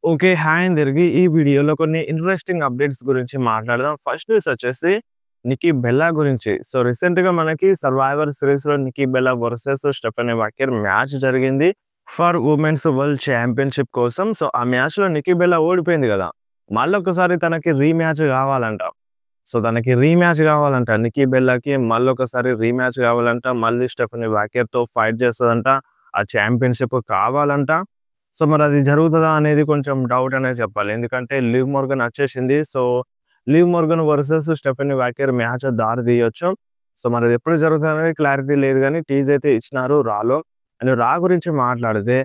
Okay. Hi అందరికి. ఈ వీడియోలో కొన్ని ఇంట్రెస్టింగ్ అప్డేట్స్ గురించి మాట్లాడదాం. ఫస్ట్ న్యూస్ వచ్చేసి నిక్కీ బెల్లా గురించి. సో, రీసెంట్‌గా మనకి 'సర్వైవర్' సిరీస్‌లో Nikki Bella versus Stephanie walker match జరిగింది. ఫర్ వుమెన్స్ వరల్డ్ ఛాంపియన్‌షిప్ కోసం. సో, ఆ మ్యాచ్‌లో నిక్కీ బెల్లా ఓడిపోయింది గదా! మళ్ళొకసారి తనకి రీమ్యాచ్ గావాలంట. సో, తనకి రీమ్యాచ్ గావాలంట. నిక్కీ బెల్లాకి మళ్ళొకసారి రీమ్యాచ్ గావాలంట. మళ్ళీ స్టెఫనీ వాకర్‌తో ఫైట్ చేస్తదంట. ఆ ఛాంపియన్‌షిప్ కావాలంట. సో, మరది జరుగుతదా అనేది కొంచెం డౌట్ అనే చెప్పాలి. ఎందుకంటే లివ్ మోర్గన్ వచ్చేసింది. So, live Morgan versus Stephanie walker match దారి తీయొచ్చు. సో, మరది ఎప్పుడు జరుగుతదనేది క్లారిటీ లేదు గానీ టీజ్ అయితే ఇచ్చినారు రాలో. అండ్ రా గురించి మాట్లాడితే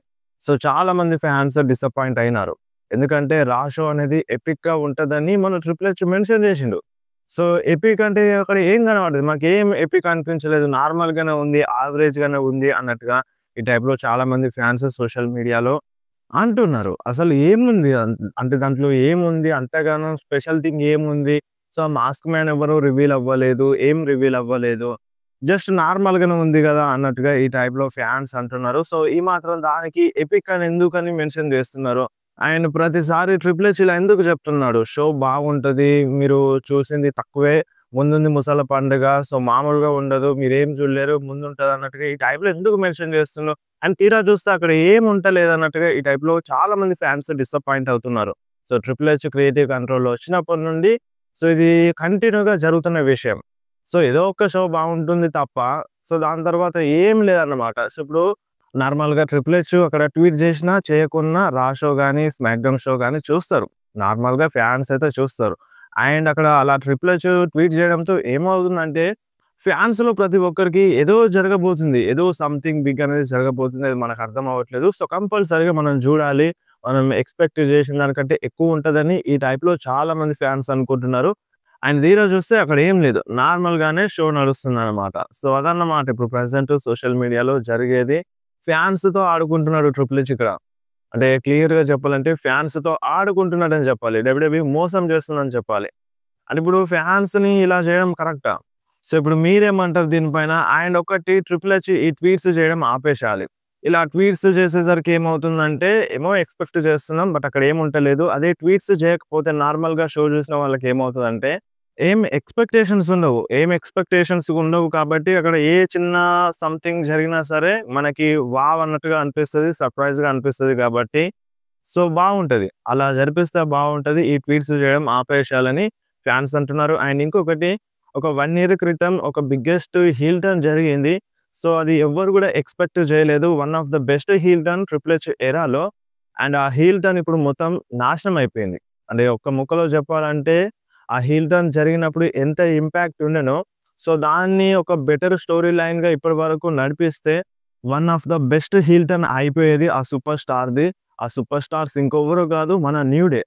సో, చాలామంది ఫ్యాన్స్ డిసప్పాయింట్ అయినారు. ఎందుకంటే రా షో అనేది ఎపిక్‌గా ఉంటదని మన ట్రిపుల్ హెచ్ మెన్షన్ చేసిండు. సో, ఎపిక్ అంటే అక్కడ ఏం కనపడదు. మాకేం ఎపిక్ అనిపించలేదు. నార్మల్‌గానే ఉంది. యావరేజ్‌గానే ఉంది అన్నట్టుగా ఈ టైప్‌లో చాలామంది ఫ్యాన్స్ సోషల్ మీడియాలో అంటున్నారు. అసలు ఏముంది? అంటే దాంట్లో ఏముంది? అంతగానం స్పెషల్ థింగ్ ఏముంది? సో, మాస్క్ మ్యాన్ ఎవరు రివీల్ అవ్వలేదు. ఏం రివీల్ అవ్వలేదు. జస్ట్ నార్మల్‌గానే ఉంది గదా! అన్నట్టుగా ఈ టైప్‌లో ఫ్యాన్స్ అంటున్నారు. సో, ఈ మాత్రం దానికి ఎపిక్ అని ఎందుకని మెన్షన్ చేస్తున్నారు? అండ్ ప్రతిసారి ట్రిపుల్ హెచ్ ఇలా ఎందుకు చెప్తున్నాడు? షో బాగుంటది. మీరు చూసింది తక్కువే. ముందుంది ముసల పండుగ. సో, మామూలుగా ఉండదు. మీరేం చూడలేరు. ముందుంటది అన్నట్టుగా ఈ టైప్‌లో ఎందుకు మెన్షన్ చేస్తున్నావు? అండ్ తీరా చూస్తే అక్కడ ఏం ఉంటలేదన్నట్టుగా ఈ టైప్‌లో చాలా మంది ఫ్యాన్స్ డిసప్పాయింట్ అవుతున్నారు. సో, ట్రిపుల్ హెచ్ క్రియేటివ్ కంట్రోల్‌లో వచ్చినప్పటి నుండి సో, ఇది కంటిన్యూ‌గా జరుగుతున్న విషయం. సో, ఏదో ఒక్క షో బాగుంటుంది తప్ప సో, దాని తర్వాత ఏం లేదన్నమాట. సో, ఇప్పుడు నార్మల్‌గా ట్రిపుల్ హెచ్ అక్కడ ట్వీట్ చేసినా, చేయకున్నా రా షో గాని, స్మాక్ డౌన్ షో గాని చూస్తారు. నార్మల్‌గా ఫ్యాన్స్ అయితే చూస్తారు. అండ్ అక్కడ అలా ట్రిపుల్ హెచ్ ట్వీట్ చేయడంతో ఏమవుతుందంటే ఫ్యాన్స్‌లో ప్రతి ఒక్కరికి ఏదో జరగబోతుంది. ఏదో సంథింగ్ బిగ్ అనేది జరగబోతుంది. అది మనకు అర్థం అవ్వట్లేదు. సో, కంపల్సరీగా మనం జూడాలి. మనం ఎక్స్‌పెక్ట్ చేసిన దానికంటే ఎక్కువ ఉంటదని ఈ టైప్‌లో చాలా మంది ఫ్యాన్స్ అనుకుంటున్నారు. అండ్ తీరా చూస్తే అక్కడ ఏం లేదు. నార్మల్‌గానే షో నడుస్తుందనమాట. సో, అదన్నమాట ఇప్పుడు ప్రెజెంట్ సోషల్ మీడియాలో జరిగేది. ఫ్యాన్స్‌తో ఆడుకుంటున్నాడు ట్రిపుల్ హెచ్ ఇక్కడ. అంటే క్లియర్‌గా చెప్పాలంటే ఫ్యాన్స్‌తో ఆడుకుంటున్నాడని చెప్పాలి. డబ్ల్యూడబ్ల్యూఈ మోసం చేస్తుందని చెప్పాలి. అంటే ఇప్పుడు ఫ్యాన్స్‌ని ఇలా చేయడం కరెక్టా? సో, ఇప్పుడు మీరేమంటారు దీనిపైన? అండ్ ఒకటి ట్రిపుల్ హెచ్ ఈ ట్వీట్స్ చేయడం ఆపేసేయాలి. ఇలా ట్వీట్స్ చేసేసరికి ఏమవుతుందంటే, ఏమో ఎక్స్‌పెక్ట్ చేస్తున్నాం. బట్ అక్కడ ఏమి ఉంటలేదు. అదే ట్వీట్స్ చేయకపోతే నార్మల్‌గా షో చూసిన వాళ్ళకి ఏమవుతదంటే, ఏం ఎక్స్‌పెక్టేషన్స్ ఉండవు. ఏం ఎక్స్‌పెక్టేషన్స్ ఉండవు కాబట్టి అక్కడ ఏ చిన్న సంథింగ్ జరిగినా సరే మనకి వావ్ అన్నట్టుగా అనిపిస్తది. సర్ప్రైజ్‌గా అనిపిస్తది కాబట్టి సో, బావుంటది. అలా జరిపిస్తే బావుంటది. ఈ ట్వీట్స్ చేయడం ఆపేసేయాలని ఫ్యాన్స్ అంటున్నారు. అండ్ ఇంకొకటి ఒక 1 ఇయర్ క్రితం ఒక బిగ్గెస్ట్ హీల్ టర్న్ జరిగింది. సో, అది ఎవ్వరు గూడా ఎక్స్‌పెక్ట్ చేయలేదు. One of the best heel turn triple H ఎరాలో. అండ్ ఆ హీల్ టర్న్ ఇప్పుడు మొత్తం నాశనం అయిపోయింది. అంటే ఒక్క ముక్కలో చెప్పాలంటే ఆ హీల్ టర్న్ జరిగినప్పుడు ఎంత ఇంపాక్ట్ ఉండెనో, సో, దాన్ని ఒక బెటర్ స్టోరీ లైన్‌గా ఇప్పటి వరకు నడిపిస్తే one of the best heel turn అయిపోయేది ఆ సూపర్ స్టార్‌ది. ఆ సూపర్ స్టార్స్ ఇంకెవ్వరు కాదు మన new day.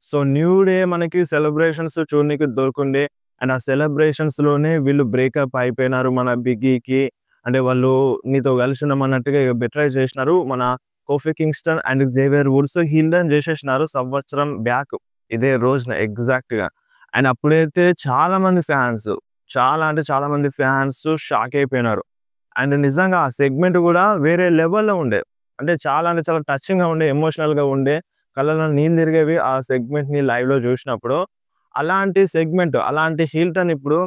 So, new day మనకి సెలబ్రేషన్స్ చూడనీకి దొరికుండే. అండ్ ఆ సెలబ్రేషన్స్‌లోనే వీళ్ళు బ్రేకప్ అయిపోయినారు మన బిగ్గీకి. అంటే వాళ్ళు నీతో కలిసి ఉన్నామన్నట్టుగా ఇగ బెట్ray చేసినారు. మన Kofi Kingston and Xavier Woods హీల్‌డన్ చేసేసినారు సంవత్సరం బ్యాక్. ఇదే రోజున ఎగ్జాక్ట్‌గా. అండ్ అప్పుడైతే చాలా మంది ఫ్యాన్స్ చాలా అంటే చాలా మంది ఫ్యాన్స్ షాక్ అయిపోయినారు. అండ్ నిజంగా ఆ సెగ్మెంట్ గూడా వేరే లెవెల్‌లో ఉండే. అంటే చాలా టచింగ్‌గా ఉండే, ఎమోషనల్‌గా ఉండే. కళ్ళలో నీళ్ళు తిరిగేవి ఆ సెగ్మెంట్‌ని లైవ్‌లో జూసినప్పుడు. అలాంటి సెగ్మెంట్, అలాంటి హీల్ టర్న్ ఇప్పుడు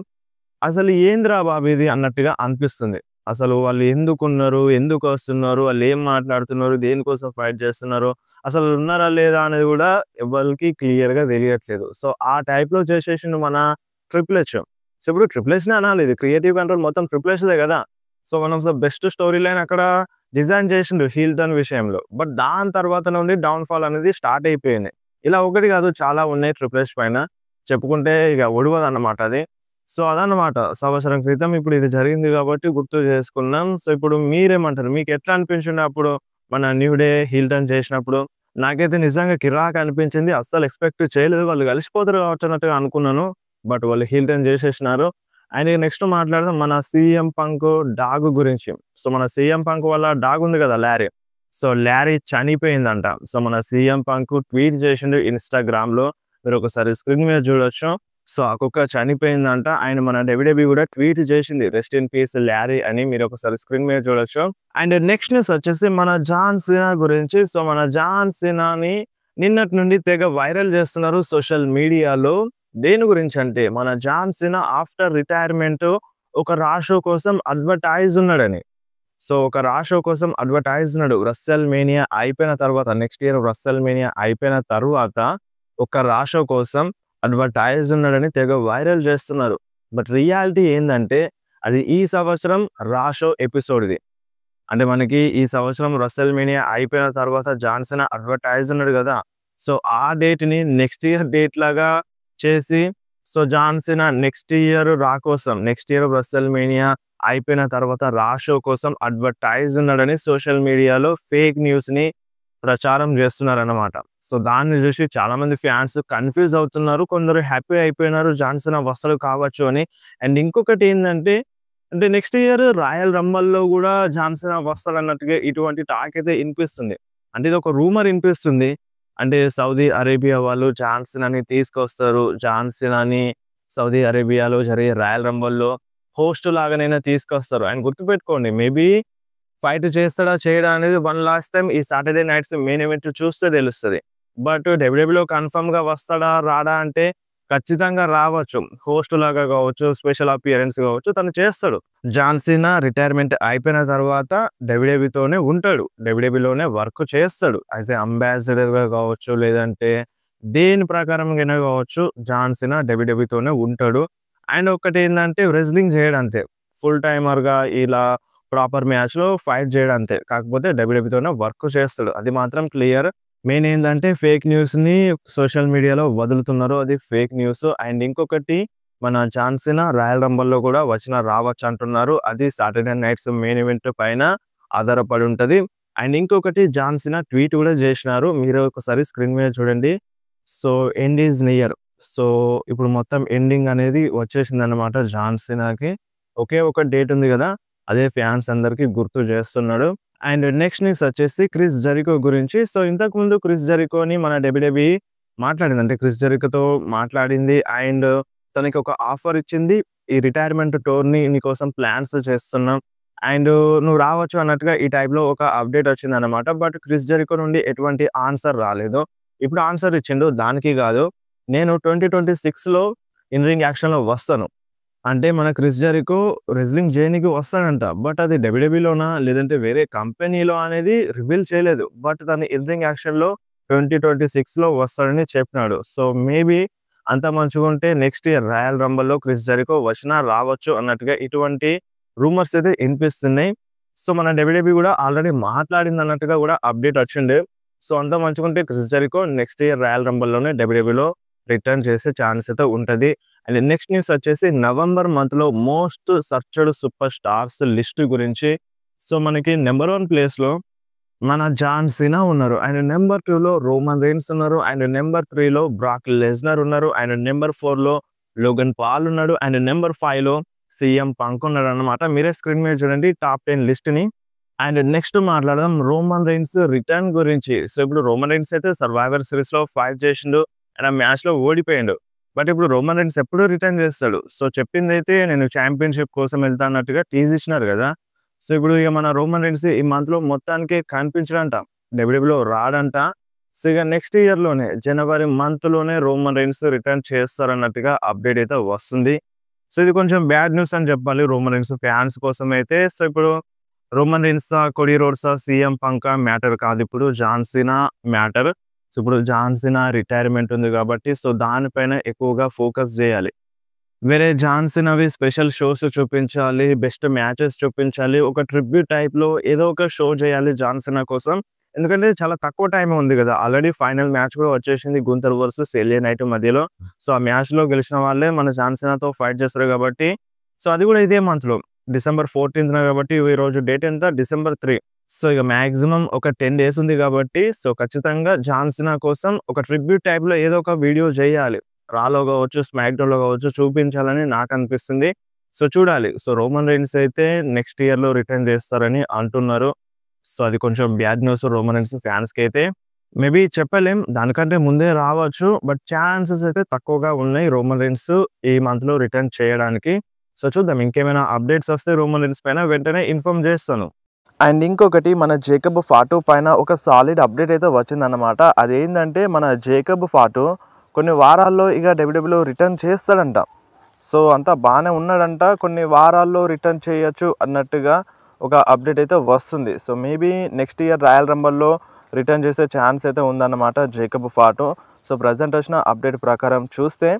అసలు ఏందిరా బాబు ఇది అన్నట్టుగా అనిపిస్తుంది. అసలు వాళ్ళు ఎందుకున్నారు? ఎందుకొస్తున్నారు? వాళ్ళేం మాట్లాడుతున్నారు? దేనికోసం ఫైట్ చేస్తున్నారు? అసలు ఉన్నారా లేదా అనేది గూడా ఎవ్వరికీ క్లియర్‌గా తెలియట్లేదు. సో, ఆ టైప్‌లో చేసేసిండు మన ట్రిపుల్ హెచ్. సో, ఇప్పుడు ట్రిపుల్ హెచ్‌నే అనాలి. ఇది క్రియేటివ్ కంట్రోల్ మొత్తం ట్రిపుల్ హెచ్‌దే గదా! So, one of the best story line అక్కడ డిజైన్ చేసిండు హీల్ టర్న్ విషయంలో. బట్ దాని తర్వాత నుండి డౌన్‌ఫాల్ అనేది స్టార్ట్ అయిపోయింది. ఇలా ఒకటి కాదు చాలా ఉన్నాయి ట్రిపుల్ హెచ్ పైన. చెప్పుకుంటే ఇగ ఒడవదన్నమాట అది. సో, అదన్నమాట. సంవత్సరం క్రితం ఇప్పుడు ఇది జరిగింది కాబట్టి గుర్తు చేసుకున్నాం. సో, ఇప్పుడు మీరేమంటారు? మీకెట్లా అనిపించిండే అప్పుడు మన న్యూ డే హీల్ టర్న్ చేసినప్పుడు? నాకైతే నిజంగా కిరాక్ అనిపించింది. అస్సలు ఎక్స్‌పెక్ట్ చేయలేదు. వాళ్ళు కలిసిపోతారు కావచ్చు అన్నట్టుగా అనుకున్నాను. బట్ వాళ్ళు హీల్ టర్న్ చేసేసినారు. అండ్ నెక్స్ట్ మాట్లాడదాం మన సీఎం పంక్ డాగ్ గురించి. సో, మన సీఎం పంక్ వాళ్ళ డాగ్ ఉంది కదా! లారీ. సో, లారీ చనిపోయిందంట. సో, మన సీఎం పంక్ ట్వీట్ చేసిండు ఇన్‌స్టాగ్రామ్‌లో. మీరొకసారి స్క్రీన్ మీద చూడొచ్చు. సో, ఆ కుక్క చనిపోయిందంట. అండ్ మన డబ్ల్యూడబ్ల్యూఈ గూడా ట్వీట్ చేసింది. రెస్ట్ ఇన్ పీస్ లారీ అని మీరొకసారి స్క్రీన్ మీద చూడొచ్చు. అండ్ నెక్స్ట్ న్యూస్ వచ్చేసి మన జాన్ సీనా గురించి. సో, మన జాన్ సీనాని నిన్నటి నుండి తెగ వైరల్ చేస్తున్నారు సోషల్ మీడియాలో. దేని గురించంటే, మన జాన్ సీనా ఆఫ్టర్ రిటైర్మెంట్ ఒక రా షో కోసం అడ్వర్టైజ్ ఉన్నాడని. సో, ఒక రా షో కోసం అడ్వర్టైజ్ ఉన్నాడు. రస్సెల్ మేనియా అయిపోయిన తర్వాత, నెక్స్ట్ ఇయర్ రస్సెల్ మేనియా అయిపోయిన తరువాత ఒక రా షో కోసం అడ్వర్టైజ్ ఉన్నాడని తెగ వైరల్ చేస్తున్నారు. బట్ రియాలిటీ ఏందంటే, అది ఈ సంవత్సరం రా షో ఎపిసోడ్ ఇది. అంటే మనకి ఈ సంవత్సరం రస్సెల్ మేనియా అయిపోయిన తర్వాత జాన్ సీనా అడ్వర్టైజ్ ఉన్నాడు గదా! సో, ఆ డేట్‌ని నెక్స్ట్ ఇయర్ డేట్ లాగా చేసి, so, John Cena next year Raw కోసం, నెక్స్ట్ ఇయర్ రస్సెల్ మేనియా అయిపోయిన తర్వాత రా షో కోసం అడ్వర్టైజ్ ఉన్నాడని సోషల్ మీడియాలో ఫేక్ న్యూస్‌ని ప్రచారం చేస్తున్నారన్నమాట. సో, దాన్ని చూసి చాలామంది ఫ్యాన్స్ కన్‌ఫ్యూజ్ అవుతున్నారు. కొందరు హ్యాపీ అయిపోయినారు జాన్ సీనా వస్తాడు కావచ్చు అని. అండ్ ఇంకొకటి ఏందంటే, అంటే నెక్స్ట్ ఇయర్ రాయల్ రంబల్‌లో గూడా జాన్ సీనా వస్తాడన్నట్టుగా ఇటువంటి టాక్ అయితే ఇనిపిస్తుంది. అంటే ఇదొక రూమర్ ఇనిపిస్తుంది. అంటే సౌదీ అరేబియా వాళ్ళు జాన్ సీనాని తీసుకొస్తారు. జాన్ సీనాని సౌదీ అరేబియాలో జరిగే రాయల్ రంబల్‌లో హోస్ట్ లాగానైనా తీసుకొస్తారు. అండ్ గుర్తుపెట్టుకోండి, మేబీ ఫైట్ చేస్తాడా? చేయడా? అనేది వన్ లాస్ట్ టైమ్ ఈ సాటర్‌డే నైట్స్ మెయిన్ ఈవెంట్ చూస్తే తెలుస్తది. బట్ డబ్ల్యూడబ్ల్యూఈలో కన్ఫర్మ్‌గా వస్తాడా? రాడా? అంటే ఖచ్చితంగా రావచ్చు. హోస్ట్ లాగా కావచ్చు, స్పెషల్ అపియరెన్స్ కావచ్చు, తను చేస్తాడు. జాన్ సీనా రిటైర్మెంట్ అయిపోయిన తర్వాత డబ్ల్యూడబ్ల్యూతోనే ఉంటాడు. డబ్ల్యూడబ్ల్యూలోనే వర్క్ చేస్తాడు. యాస్ ఎ అంబాసిడర్‌గా కావచ్చు, లేదంటే దేని ప్రకారంగానే కావచ్చు, జాన్ సీనా డబ్ల్యూడబ్ల్యూతోనే ఉంటాడు. అండ్ ఒకటేందంటే రెజ్లింగ్ చేయడంతే. ఫుల్ టైమర్‌గా ఇలా ప్రాపర్ మ్యాచ్‌లో ఫైట్ చేయడంతే. కాకపోతే డబ్ల్యూడబ్ల్యూతోనే వర్క్ చేస్తాడు. అది మాత్రం క్లియర్. మెయిన్ ఏందంటే ఫేక్ న్యూస్‌ని సోషల్ మీడియాలో వదులుతున్నారు. అది ఫేక్ న్యూస్. అండ్ ఇంకొకటి, మన జాన్ సీనా రాయల్ రంబల్‌లో కూడా రావచ్చు అంటున్నారు. అది సాటర్‌డే నైట్స్ మెయిన్ ఈవెంట్ పైన ఆధారపడి ఉంటది. అండ్ ఇంకొకటి, జాన్ సీనా ట్వీట్ కూడా చేసినారు. మీరు ఒకసారి స్క్రీన్ మీద చూడండి. So, end is near. So, ఇప్పుడు మొత్తం ఎండింగ్ అనేది వచ్చేసిందన్నమాట జాన్ సీనాకి. ఒకే ఒక డేట్ ఉంది గదా! అదే ఫ్యాన్స్ అందరికి గుర్తు చేస్తున్నాడు. అండ్ నెక్స్ట్ న్యూస్ వచ్చేసి క్రిస్ జెరికో గురించి. సో, ఇంతకుముందు క్రిస్ జెరికోని మన డబ్ల్యూడబ్ల్యూఈ మాట్లాడింది. అంటే క్రిస్ జెరికోతో మాట్లాడింది. అండ్ తనకి ఒక ఆఫర్ ఇచ్చింది. ఈ రిటైర్మెంట్ టూర్‌ని నీకోసం ప్లాన్స్ చేస్తున్నాం. అండ్ నువ్వు రావచ్చు అన్నట్టుగా ఈ టైప్‌లో ఒక అప్డేట్ వచ్చిందన్నమాట. బట్ క్రిస్ జెరికో నుండి ఎటువంటి ఆన్సర్ రాలేదు. ఇప్పుడు ఆన్సర్ ఇచ్చిండు. దానికి గాదు, నేను 2026లో ఇన్ రింగ్ యాక్షన్‌లో వస్తాను. అంటే మన క్రిస్ జెరికో రెజ్లింగ్ చేయనీకి వస్తాడంట. బట్ అది డబ్ల్యూడబ్ల్యూలోనా? లేదంటే వేరే కంపెనీలో అనేది రివీల్ చేయలేదు. బట్ తను ఇన్ రింగ్ యాక్షన్‌లో 2026లో వస్తాడని చెప్పినాడు. సో, మేబీ అంత మంచిగుంటే నెక్స్ట్ ఇయర్ రాయల్ రంబల్‌లో క్రిస్ జెరికో రావచ్చు అన్నట్టుగా ఇటువంటి రూమర్స్ అయితే ఇనిపిస్తున్నాయి. సో, మన డబ్ల్యూడబ్ల్యూఈ కూడా ఆల్రెడీ మాట్లాడిందన్నట్టుగా కూడా అప్డేట్ వచ్చిండే. సో, అంత మంచిగుంటే Chris Jericho next year royal రంబల్‌లోనే డబ్ల్యూడబ్ల్యూఈలో రిటర్న్ చేసే ఛాన్స్ అయితే ఉంటది. అండ్ నెక్స్ట్ న్యూస్ వచ్చేసి నవంబర్ మంత్‌లో most searched super stars list గురించి. సో, మనకి నంబర్ 1 ప్లేస్‌లో మన జాన్ సీనా ఉన్నారు. అండ్ నంబర్ 2లో రోమన్ రైన్స్ ఉన్నారు. అండ్ నంబర్ 3లో బ్రాక్ లెస్నర్ ఉన్నారు. అండ్ నంబర్ 4లో లోగన్ పాల్ ఉన్నాడు. అండ్ నంబర్ 5లో సీఎం పంక్ ఉన్నాడన్నమాట. మీరే స్క్రీన్ మీద చూడండి టాప్ 10 లిస్ట్‌ని. అండ్ నెక్స్ట్ మాట్లాడదాం రోమన్ రైన్స్ రిటర్న్ గురించి. సో, ఇప్పుడు రోమన్ రైన్స్ అయితే సర్వైవర్ సిరీస్‌లో ఫైట్ చేసిండు. అండ్ ఆ మ్యాచ్‌లో ఓడిపోయిండు. బట్ ఇప్పుడు రోమన్ రైన్స్ ఎప్పుడు రిటర్న్ చేస్తాడు? సో, చెప్పిందైతే నేను ఛాంపియన్‌షిప్ కోసం వెళ్తా అన్నట్టుగా టీజ్ ఇచ్చినారు గదా! సో, ఇప్పుడు ఇక మన రోమన్ రైన్స్ ఈ మంత్‌లో మొత్తానికి కనిపించడంట. డబ్ల్యూడబ్ల్యూలో రాడంట. సో, ఇక నెక్స్ట్ ఇయర్‌లోనే జనవరి మంత్‌లోనే రోమన్ రైన్స్ రిటర్న్ చేస్తారన్నట్టుగా అప్డేట్ అయితే వస్తుంది. సో, ఇది కొంచెం బ్యాడ్ న్యూస్ అని చెప్పాలి రోమన్ రైన్స్ ఫ్యాన్స్ కోసం అయితే. సో, ఇప్పుడు రోమన్ రైన్సా, కోడీ రోడ్సా, సీఎం పంకా మ్యాటర్ కాదు. ఇప్పుడు జాన్ సీనా మ్యాటర్. సో, ఇప్పుడు జాన్ సీనా రిటైర్మెంట్ ఉంది కాబట్టి సో, దానిపైన ఎక్కువగా ఫోకస్ జేయాలి. వేరే జాన్ సీనావి స్పెషల్ షోస్ చూపించాలి. బెస్ట్ మ్యాచెస్ చూపించాలి. ఒక ట్రిబ్యూట్ టైప్‌లో ఏదో ఒక షో చేయాలి జాన్ సీనా కోసం. ఎందుకంటే చాలా తక్కువ టైమే ఉంది గదా! ఆల్రెడీ ఫైనల్ మ్యాచ్ కూడా వచ్చేసింది. గుంతర్ వర్సెస్ ఎలియా నైట్ మధ్యలో. సో, ఆ మ్యాచ్‌లో గెలిచిన వాళ్ళే మన జాన్ సీనాతో ఫైట్ చేస్తారు కాబట్టి, సో, అది కూడా ఇదే మంత్‌లో డిసెంబర్ 14న కాబట్టి ఈరోజు డేట్ ఎంత? డిసెంబర్ 3. సో, ఇక మాక్సిమం ఒక 10 డేస్ ఉంది కాబట్టి సో, ఖచ్చితంగా జాన్ సీనా కోసం ఒక ట్రిబ్యూట్ టైప్‌లో ఏదో ఒక వీడియో చేయాలి. రాలో కావచ్చు, స్మాక్ డౌన్‌లో కావచ్చు చూపించాలని నాకనిపిస్తుంది. సో, చూడాలి. సో, రోమన్ రైన్స్ అయితే నెక్స్ట్ ఇయర్‌లో రిటర్న్ చేస్తారని అంటున్నారు. సో, అది కొంచెం బ్యాడ్ న్యూస్ రోమన్ రైన్స్ ఫ్యాన్స్‌కైతే. మేబీ చెప్పలేం. దానికంటే ముందే రావచ్చు. బట్ ఛాన్సెస్ అయితే తక్కువగా ఉన్నాయి రోమన్ రైన్స్ ఈ మంత్‌లో రిటర్న్ చేయడానికి. సో, చూద్దాం ఇంకేమైనా అప్డేట్స్ వస్తే రోమన్ రైన్స్ పైన వెంటనే ఇన్ఫార్మ్ చేస్తాను. అండ్ ఇంకొకటి మన జేకబ్ ఫాటు పైన ఒక సాలిడ్ అప్డేట్ అయితే వచ్చిందన్నమాట. అదేంటంటే మన జేకబ్ ఫాటు కొన్ని వారాల్లో ఇక డబ్ల్యూడబ్ల్యూఈ రిటర్న్ చేస్తాడంట. సో అంతా బాగానే ఉన్నాడంట. కొన్ని వారాల్లో రిటర్న్ చేయొచ్చు అన్నట్టుగా ఒక అప్డేట్ అయితే వస్తుంది. So maybe next year royal రంబల్లో రిటర్న్ చేసే ఛాన్స్ అయితే ఉందన్నమాట జేకబ్ ఫాటు. సో ప్రజెంట్ వచ్చిన అప్డేట్ ప్రకారం చూస్తే